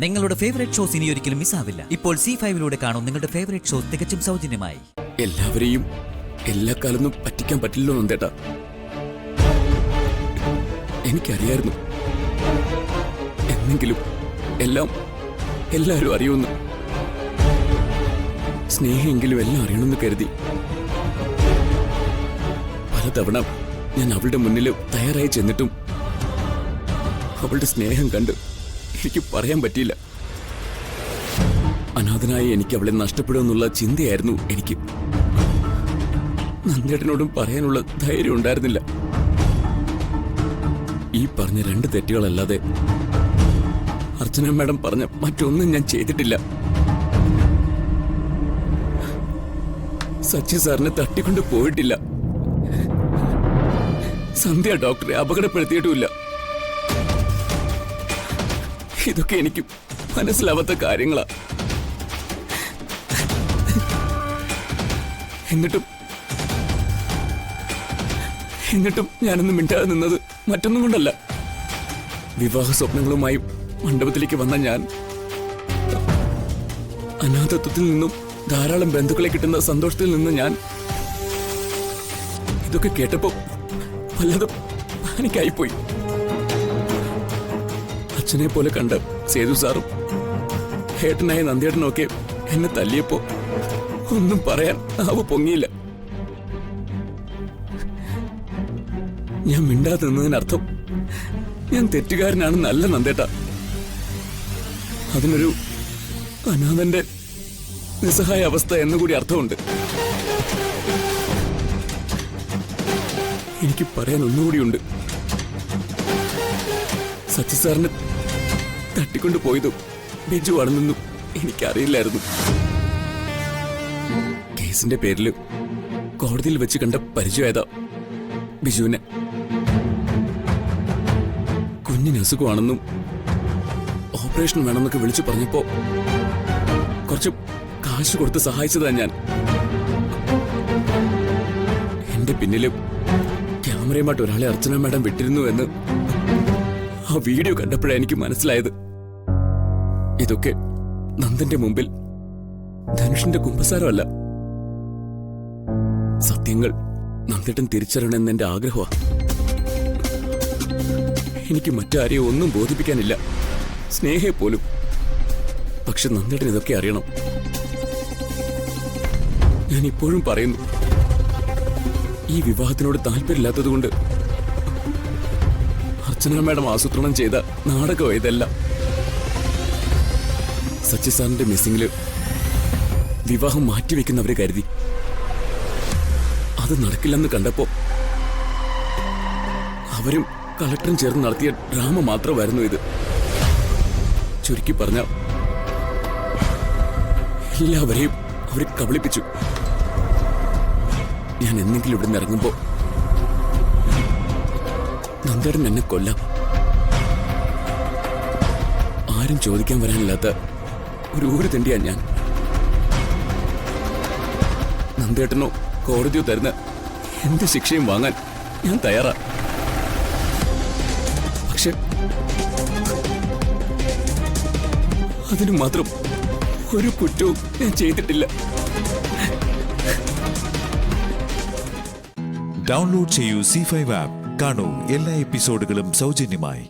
നിങ്ങളുടെ favourite shows ഇനി ഒരിക്കലും മിസ്സാവില്ല. ഇപ്പോൾ C5-ലൂടെ കാണും നിങ്ങളുടെ ഫേവറേറ്റ് ഷോസ് തികച്ചും സൗജന്യമായി. എല്ലാവരെയും എല്ലാ കാലത്തും പറ്റിക്കാൻ പറ്റില്ലല്ലോ നന്ദേട്ടാ. എനിക്കറിയായിരുന്നു എന്നെങ്കിലും എല്ലാം എല്ലാവരും അറിയുമെന്ന്. സ്നേഹമെങ്കിലും എല്ലാം അറിയണമെന്ന് കരുതി പലതവണ ഞാൻ അവളുടെ മുന്നിൽ തയ്യാറായി ചെന്നിട്ടും അവളുടെ സ്നേഹം കണ്ട് എനിക്ക് പറയാൻ പറ്റിയില്ല. അനാഥനായി എനിക്ക് അവളെ നഷ്ടപ്പെടുമെന്നുള്ള ചിന്തയായിരുന്നു എനിക്ക്. നന്ദേട്ടനോടും പറയാനുള്ള ധൈര്യം ഉണ്ടായിരുന്നില്ല. ഈ പറഞ്ഞ 2 തെറ്റുകളല്ലാതെ അർച്ചന മാഡം പറഞ്ഞ മറ്റൊന്നും ഞാൻ ചെയ്തിട്ടില്ല. സച്ചി സാറിനെ തട്ടിക്കൊണ്ട് പോയിട്ടില്ല. സന്ധ്യ ഡോക്ടറെ അപകടപ്പെടുത്തിയിട്ടുമില്ല. ഇതൊക്കെ എനിക്ക് മനസ്സിലാവാത്ത കാര്യങ്ങളാ. എന്നിട്ടും ഞാനൊന്നും മിണ്ടാതെ നിന്നത് മറ്റൊന്നും കൊണ്ടല്ല. വിവാഹ സ്വപ്നങ്ങളുമായി മണ്ഡപത്തിലേക്ക് വന്ന ഞാൻ അനാഥത്വത്തിൽ നിന്നും ധാരാളം ബന്ധുക്കളെ കിട്ടുന്ന സന്തോഷത്തിൽ നിന്ന് ഞാൻ ഇതൊക്കെ കേട്ടപ്പോ വല്ലാതെ പാനിക്കായിപ്പോയി. അച്ഛനെ പോലെ കണ്ട സേതു സാറും ഏട്ടനായ നന്ദേട്ടനും ഒക്കെ എന്നെ തല്ലിയപ്പോ ഒന്നും പറയാൻ നാവ് പൊങ്ങിയില്ല. ഞാൻ മിണ്ടാതെ നിന്നതിനർത്ഥം ഞാൻ തെറ്റുകാരനാണെന്നല്ല നന്ദേട്ട. അതിനൊരു അനാഥന്റെ നിസ്സഹായ അവസ്ഥ എന്നുകൂടി അർത്ഥമുണ്ട്. എനിക്ക് പറയാൻ ഒന്നുകൂടിയുണ്ട്. സച്ചി സാറിനെ തട്ടിക്കൊണ്ടു പോയതും ബിജു ആണെന്നൊന്നും എനിക്കറിയില്ലായിരുന്നു. കേസിന്റെ പേരിൽ കോടതിയിൽ വെച്ച് കണ്ട പരിചയമായതാ ബിജുവിനെ. കുഞ്ഞിന് അസുഖമാണെന്നും ഓപ്പറേഷൻ വേണമെന്നൊക്കെ വിളിച്ചു പറഞ്ഞപ്പോ കുറച്ച് കാശ് കൊടുത്ത് സഹായിച്ചതാ ഞാൻ. എന്റെ പിന്നില് ക്യാമറയുമായിട്ട് ഒരാളെ അർച്ചന മാഡം വിട്ടിരുന്നു എന്ന് ആ വീഡിയോ കണ്ടപ്പോഴാണ് എനിക്ക് മനസ്സിലായത്. ഇതൊക്കെ നന്ദന്റെ മുമ്പിൽ ധനുഷിന്റെ കുമ്പസാരമല്ല. സത്യങ്ങൾ നന്ദേട്ടൻ തിരിച്ചറിയണമെന്ന് എന്റെ ആഗ്രഹമാണ്. എനിക്ക് മറ്റാരെയും ഒന്നും ബോധിപ്പിക്കാനില്ല, സ്നേഹയെ പോലും. പക്ഷെ നന്ദേട്ടൻ ഇതൊക്കെ അറിയണം. ഞാൻ ഇപ്പോഴും പറയുന്നു, ഈ വിവാഹത്തിനോട് താല്പര്യമില്ലാത്തതുകൊണ്ട് അർച്ചന മാഡം ആസൂത്രണം ചെയ്ത നാടകം ഇതെല്ലാം. സച്ചി സാറിന്റെ മിസ്സിംഗില് വിവാഹം മാറ്റിവെക്കുന്നവരെ കരുതി. അത് നടക്കില്ലെന്ന് കണ്ടപ്പോ അവരും കളക്ടറും ചേർന്ന് നടത്തിയ ഡ്രാമ മാത്രമായിരുന്നു ഇത്. ചുരുക്കി പറഞ്ഞ എല്ലാവരെയും അവരെ കബളിപ്പിച്ചു. ഞാൻ എന്തെങ്കിലും ഇവിടെ നിന്ന് ഇറങ്ങുമ്പോ നന്ദേട്ടൻ എന്നെ കൊല്ലാം. ആരും ചോദിക്കാൻ വരാനില്ലാത്ത ഒരു ഊര് തെണ്ടിയാ ഞാൻ. നന്ദേട്ടനോ കോടതിയോ തരുന്ന എന്ത് ശിക്ഷയും വാങ്ങാൻ ഞാൻ തയ്യാറാ. പക്ഷെ അതിനു മാത്രം ഒരു കുറ്റവും ഞാൻ ചെയ്തിട്ടില്ല. ഡൗൺലോഡ് ചെയ്യൂ C5 ആപ്പ്. കാണൂ എല്ലാ എപ്പിസോഡുകളും സൗജന്യമായി.